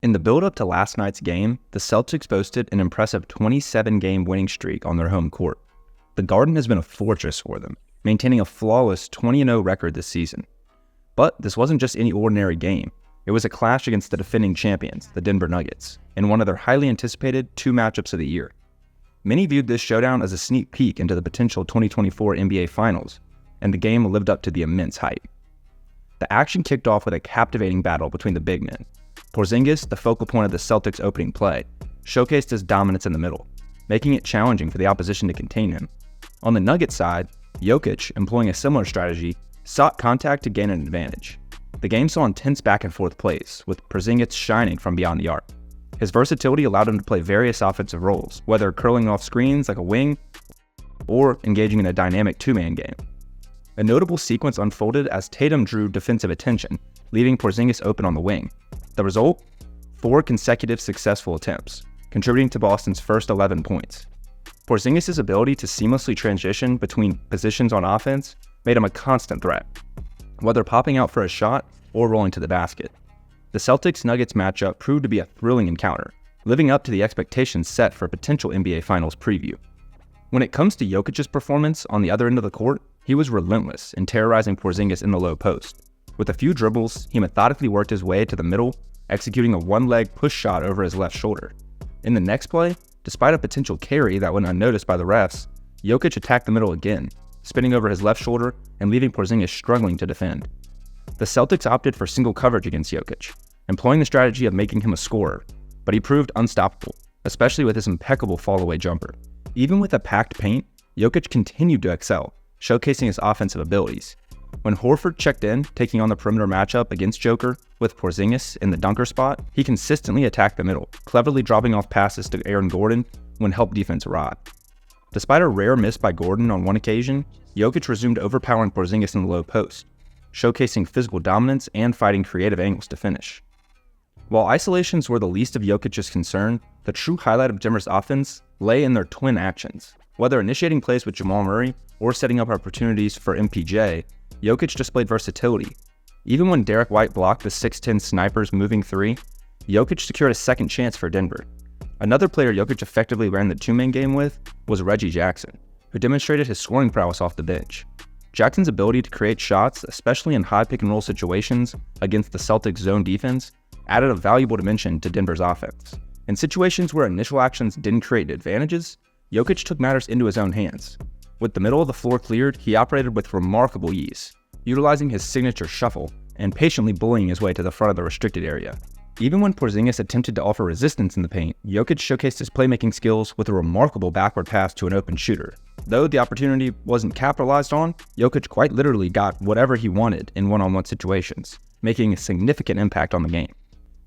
In the build-up to last night's game, the Celtics boasted an impressive 27-game winning streak on their home court. The Garden has been a fortress for them, maintaining a flawless 20-0 record this season. But this wasn't just any ordinary game. It was a clash against the defending champions, the Denver Nuggets, in one of their highly anticipated two matchups of the year. Many viewed this showdown as a sneak peek into the potential 2024 NBA Finals, and the game lived up to the immense hype. The action kicked off with a captivating battle between the big men. Porzingis, the focal point of the Celtics' opening play, showcased his dominance in the middle, making it challenging for the opposition to contain him. On the Nuggets side, Jokic, employing a similar strategy, sought contact to gain an advantage. The game saw intense back-and-forth plays, with Porzingis shining from beyond the arc. His versatility allowed him to play various offensive roles, whether curling off screens like a wing or engaging in a dynamic two-man game. A notable sequence unfolded as Tatum drew defensive attention, leaving Porzingis open on the wing. The result? 4 consecutive successful attempts, contributing to Boston's first 11 points. Porzingis' ability to seamlessly transition between positions on offense made him a constant threat, whether popping out for a shot or rolling to the basket. The Celtics-Nuggets matchup proved to be a thrilling encounter, living up to the expectations set for a potential NBA Finals preview. When it comes to Jokic's performance on the other end of the court, he was relentless in terrorizing Porzingis in the low post. With a few dribbles, he methodically worked his way to the middle, executing a one-leg push shot over his left shoulder. In the next play, despite a potential carry that went unnoticed by the refs, Jokic attacked the middle again, spinning over his left shoulder and leaving Porzingis struggling to defend. The Celtics opted for single coverage against Jokic, employing the strategy of making him a scorer, but he proved unstoppable, especially with his impeccable fall-away jumper. Even with a packed paint, Jokic continued to excel, showcasing his offensive abilities. When Horford checked in, taking on the perimeter matchup against Joker with Porzingis in the dunker spot, he consistently attacked the middle, cleverly dropping off passes to Aaron Gordon when help defense arrived. Despite a rare miss by Gordon on one occasion, Jokic resumed overpowering Porzingis in the low post, showcasing physical dominance and finding creative angles to finish. While isolations were the least of Jokic's concern, the true highlight of Denver's offense lay in their twin actions. Whether initiating plays with Jamal Murray or setting up opportunities for MPJ, Jokic displayed versatility. Even when Derek White blocked the 6'10 sniper's moving three, Jokic secured a second chance for Denver. Another player Jokic effectively ran the two-man game with was Reggie Jackson, who demonstrated his scoring prowess off the bench. Jackson's ability to create shots, especially in high pick-and-roll situations against the Celtics' zone defense, added a valuable dimension to Denver's offense. In situations where initial actions didn't create advantages, Jokic took matters into his own hands. With the middle of the floor cleared, he operated with remarkable ease, utilizing his signature shuffle and patiently bullying his way to the front of the restricted area. Even when Porzingis attempted to offer resistance in the paint, Jokic showcased his playmaking skills with a remarkable backward pass to an open shooter. Though the opportunity wasn't capitalized on, Jokic quite literally got whatever he wanted in one-on-one situations, making a significant impact on the game.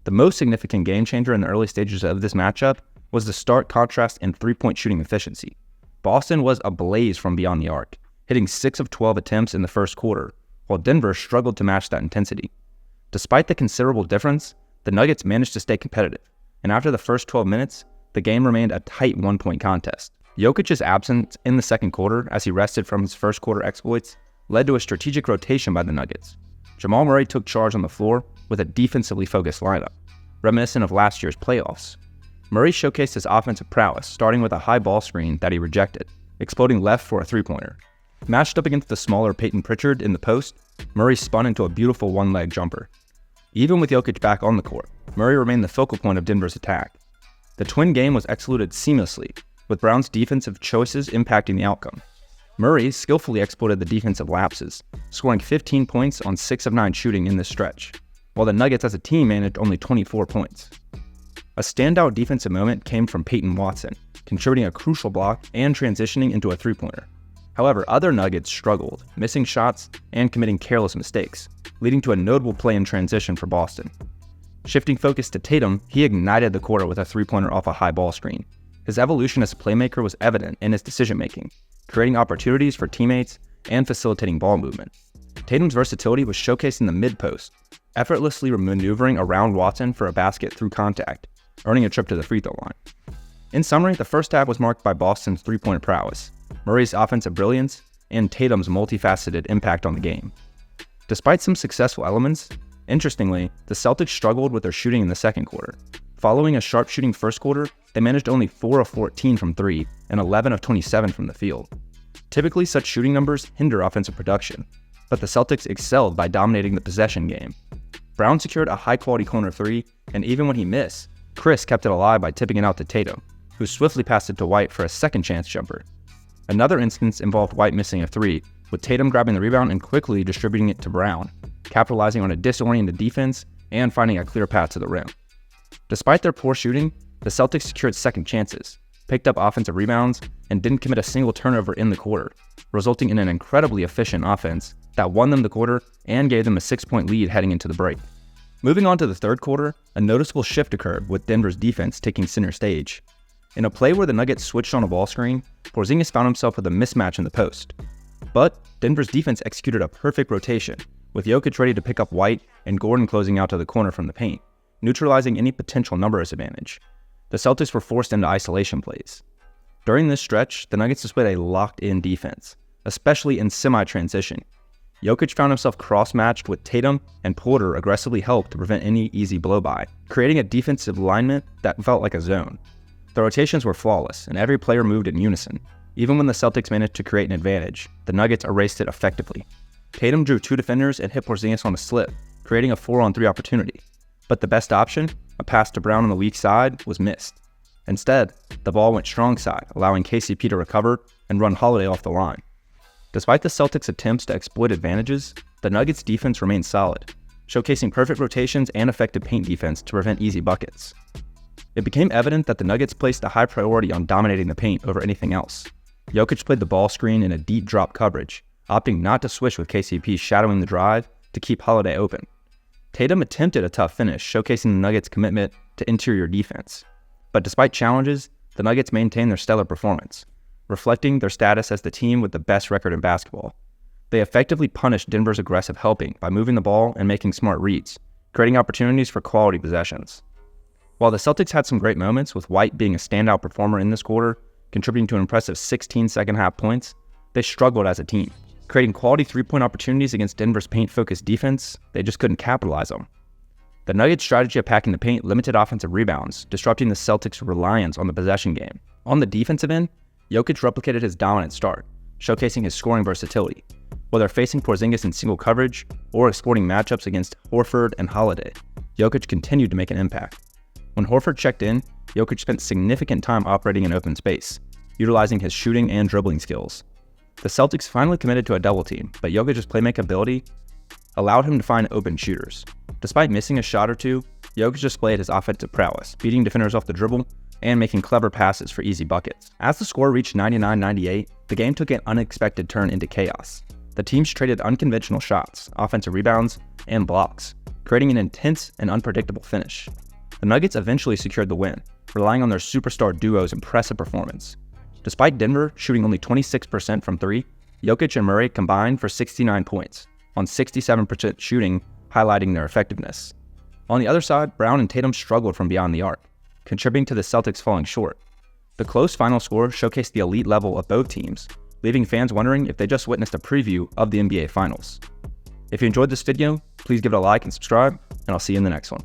The most significant game changer in the early stages of this matchup was the stark contrast in three-point shooting efficiency. Boston was ablaze from beyond the arc, hitting 6 of 12 attempts in the first quarter, while Denver struggled to match that intensity. Despite the considerable difference, the Nuggets managed to stay competitive, and after the first 12 minutes, the game remained a tight one-point contest. Jokic's absence in the second quarter, as he rested from his first quarter exploits, led to a strategic rotation by the Nuggets. Jamal Murray took charge on the floor with a defensively focused lineup, reminiscent of last year's playoffs. Murray showcased his offensive prowess, starting with a high ball screen that he rejected, exploding left for a three-pointer. Matched up against the smaller Peyton Pritchard in the post, Murray spun into a beautiful one-leg jumper. Even with Jokic back on the court, Murray remained the focal point of Denver's attack. The twin game was executed seamlessly, with Brown's defensive choices impacting the outcome. Murray skillfully exploited the defensive lapses, scoring 15 points on 6 of 9 shooting in this stretch, while the Nuggets as a team managed only 24 points. A standout defensive moment came from Peyton Watson, contributing a crucial block and transitioning into a three-pointer. However, other Nuggets struggled, missing shots and committing careless mistakes, leading to a notable play in transition for Boston. Shifting focus to Tatum, he ignited the quarter with a three-pointer off a high ball screen. His evolution as a playmaker was evident in his decision-making, creating opportunities for teammates and facilitating ball movement. Tatum's versatility was showcased in the mid-post, effortlessly maneuvering around Watson for a basket through contact, earning a trip to the free throw line. In summary, the first half was marked by Boston's three-point prowess, Murray's offensive brilliance, and Tatum's multifaceted impact on the game. Despite some successful elements, Interestingly, the Celtics struggled with their shooting in the second quarter. Following a sharp shooting first quarter, they managed only 4 of 14 from 3 and 11 of 27 from the field. Typically, such shooting numbers hinder offensive production, but the Celtics excelled by dominating the possession game. Brown secured a high-quality corner 3, and even when he missed, Chris kept it alive by tipping it out to Tatum, who swiftly passed it to White for a second chance jumper. Another instance involved White missing a 3, with Tatum grabbing the rebound and quickly distributing it to Brown, capitalizing on a disoriented defense and finding a clear path to the rim. Despite their poor shooting, the Celtics secured second chances, picked up offensive rebounds, and didn't commit a single turnover in the quarter, resulting in an incredibly efficient offense that won them the quarter and gave them a 6-point lead heading into the break. Moving on to the third quarter, a noticeable shift occurred with Denver's defense taking center stage. In a play where the Nuggets switched on a ball screen, Porzingis found himself with a mismatch in the post. But Denver's defense executed a perfect rotation, with Jokic ready to pick up White and Gordon closing out to the corner from the paint, neutralizing any potential numbers advantage. The Celtics were forced into isolation plays. During this stretch, the Nuggets displayed a locked-in defense, especially in semi-transition. Jokic found himself cross-matched with Tatum, and Porter aggressively helped to prevent any easy blow-by, creating a defensive alignment that felt like a zone. The rotations were flawless, and every player moved in unison. Even when the Celtics managed to create an advantage, the Nuggets erased it effectively. Tatum drew 2 defenders and hit Porzingis on a slip, creating a 4-on-3 opportunity. But the best option, a pass to Brown on the weak side, was missed. Instead, the ball went strong side, allowing KCP to recover and run Holiday off the line. Despite the Celtics' attempts to exploit advantages, the Nuggets' defense remained solid, showcasing perfect rotations and effective paint defense to prevent easy buckets. It became evident that the Nuggets placed a high priority on dominating the paint over anything else. Jokic played the ball screen in a deep drop coverage, opting not to switch with KCP shadowing the drive to keep Holiday open. Tatum attempted a tough finish, showcasing the Nuggets' commitment to interior defense. But despite challenges, the Nuggets maintained their stellar performance, reflecting their status as the team with the best record in basketball. They effectively punished Denver's aggressive helping by moving the ball and making smart reads, creating opportunities for quality possessions. While the Celtics had some great moments, with White being a standout performer in this quarter, contributing to an impressive 16 second-half points, they struggled as a team. Creating quality three-point opportunities against Denver's paint-focused defense, they just couldn't capitalize on. The Nuggets' strategy of packing the paint limited offensive rebounds, disrupting the Celtics' reliance on the possession game. On the defensive end, Jokic replicated his dominant start, showcasing his scoring versatility. Whether facing Porzingis in single coverage or exploiting matchups against Horford and Holiday, Jokic continued to make an impact. When Horford checked in, Jokic spent significant time operating in open space, utilizing his shooting and dribbling skills. The Celtics finally committed to a double team, but Jokic's playmaking ability allowed him to find open shooters. Despite missing a shot or two, Jokic displayed his offensive prowess, beating defenders off the dribble and making clever passes for easy buckets. As the score reached 99-98, the game took an unexpected turn into chaos. The teams traded unconventional shots, offensive rebounds, and blocks, creating an intense and unpredictable finish. The Nuggets eventually secured the win, relying on their superstar duo's impressive performance. Despite Denver shooting only 26% from 3, Jokic and Murray combined for 69 points, on 67% shooting, highlighting their effectiveness. On the other side, Brown and Tatum struggled from beyond the arc, contributing to the Celtics falling short. The close final score showcased the elite level of both teams, leaving fans wondering if they just witnessed a preview of the NBA Finals. If you enjoyed this video, please give it a like and subscribe, and I'll see you in the next one.